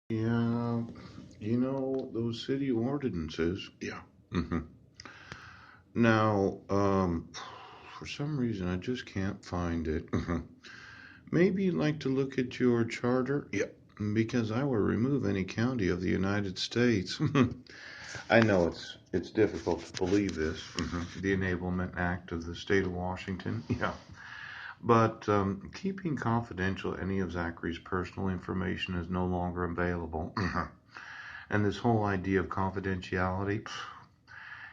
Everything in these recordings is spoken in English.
Yeah, those city ordinances. Yeah. hmm Now, for some reason, I just can't find it. Maybe you'd like to look at your charter? Yeah. Because I will remove any county of the United States. I know it's difficult to believe this. The Enablement Act of the state of Washington. Yeah. But keeping confidential any of Zachary's personal information is no longer available. And this whole idea of confidentiality,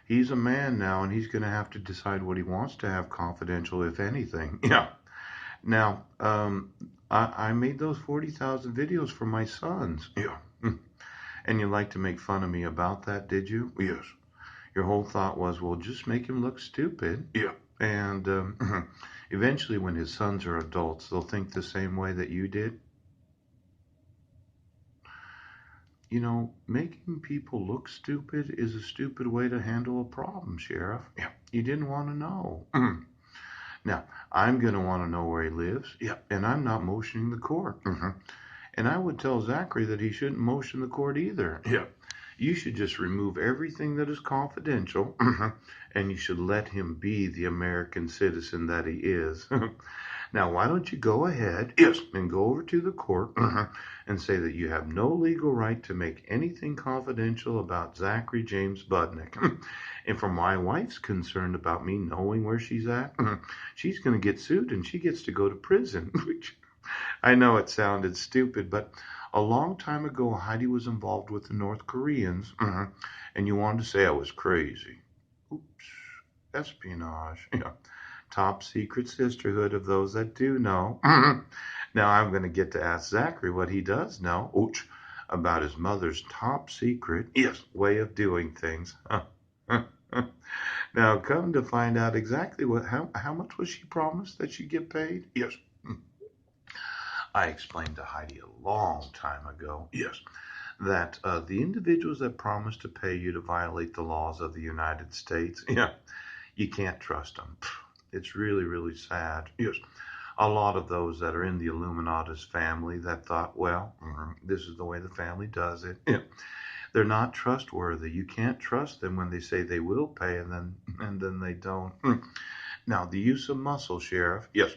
he's a man now and he's going to have to decide what he wants to have confidential, if anything. Yeah. Now, I made those 40,000 videos for my sons. Yeah. And you like to make fun of me about that, did you? Yes. Your whole thought was, well, just make him look stupid. Yeah. And eventually, when his sons are adults, they'll think the same way that you did. Making people look stupid is a stupid way to handle a problem, Sheriff. Yeah. You didn't want to know. Now, I'm going to want to know where he lives. Yeah. And I'm not motioning the court. And I would tell Zachary that he shouldn't motion the court either. Yeah. You should just remove everything that is confidential, and you should let him be the American citizen that he is. Now, why don't you go ahead, yes, and go over to the court and say that you have no legal right to make anything confidential about Zachary James Budnick. And for my wife's concerned about me knowing where she's at, she's going to get sued and she gets to go to prison. Which I know it sounded stupid, but a long time ago, Heidi was involved with the North Koreans, and you wanted to say I was crazy. Oops, espionage. Yeah. Top secret sisterhood of those that do know. Now I'm going to get to ask Zachary what he does know. Ooch, about his mother's top secret, yes, way of doing things. Now come to find out exactly how much was she promised that she'd get paid? Yes. I explained to Heidi a long time ago, yes, that the individuals that promise to pay you to violate the laws of the United States, yeah, you can't trust them. It's really, really sad. Yes, a lot of those that are in the Illuminatus family that thought, well, this is the way the family does it. Yeah. They're not trustworthy. You can't trust them when they say they will pay and then they don't. Now, the use of muscle, Sheriff. Yes,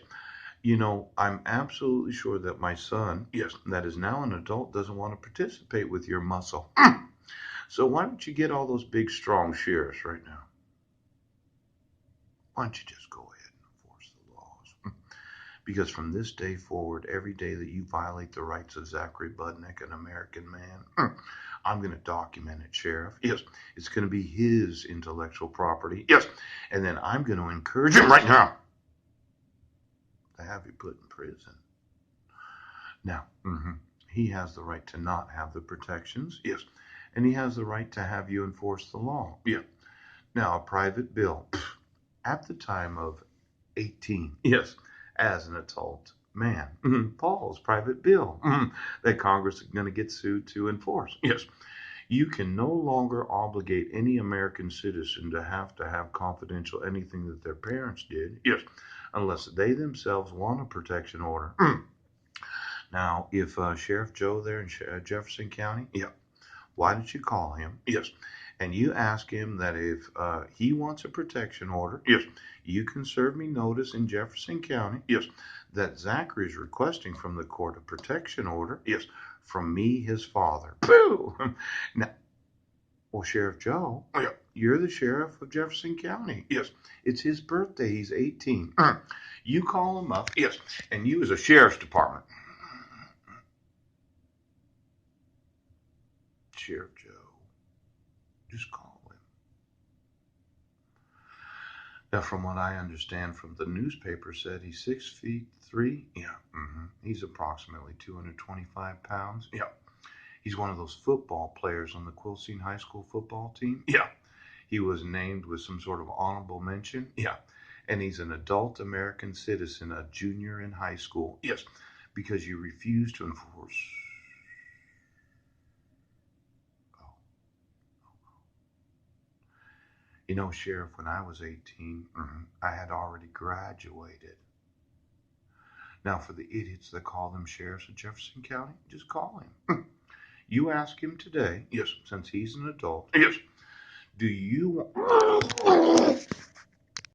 I'm absolutely sure that my son, yes, that is now an adult, doesn't want to participate with your muscle. So why don't you get all those big, strong sheriffs right now? Why don't you just go ahead and enforce the laws? Because from this day forward, every day that you violate the rights of Zachary Budnick, an American man, I'm going to document it, Sheriff. Yes, it's going to be his intellectual property. Yes, and then I'm going to encourage him right now to have you put in prison. Now, he has the right to not have the protections. Yes. And he has the right to have you enforce the law. Yeah. Now, a private bill at the time of 18. Yes. As an adult man. Paul's private bill that Congress is going to get sued to enforce. Yes. You can no longer obligate any American citizen to have confidential anything that their parents did. Yes. Unless they themselves want a protection order. Now, if Sheriff Joe there in Jefferson County, yeah, why don't you call him? Yes. And you ask him that if he wants a protection order, yes, you can serve me notice in Jefferson County, yes, that Zachary is requesting from the court a protection order, yes, from me, his father. Boo! Now, well, Sheriff Joe, yeah, you're the sheriff of Jefferson County. Yes, it's his birthday. He's 18. You call him up, yes, and you as a sheriff's department. Sheriff Joe, just call him. Now, from what I understand from the newspaper, said he's 6 feet 3. Yeah, he's approximately 225 pounds. Yeah, he's one of those football players on the Quilcene High School football team. Yeah, he was named with some sort of honorable mention. Yeah, and he's an adult American citizen, a junior in high school. Yes, because you refuse to enforce. Oh, Sheriff, when I was 18, I had already graduated. Now, for the idiots that call them sheriffs of Jefferson County, just call him. You ask him today, yes, since he's an adult, yes, do you want.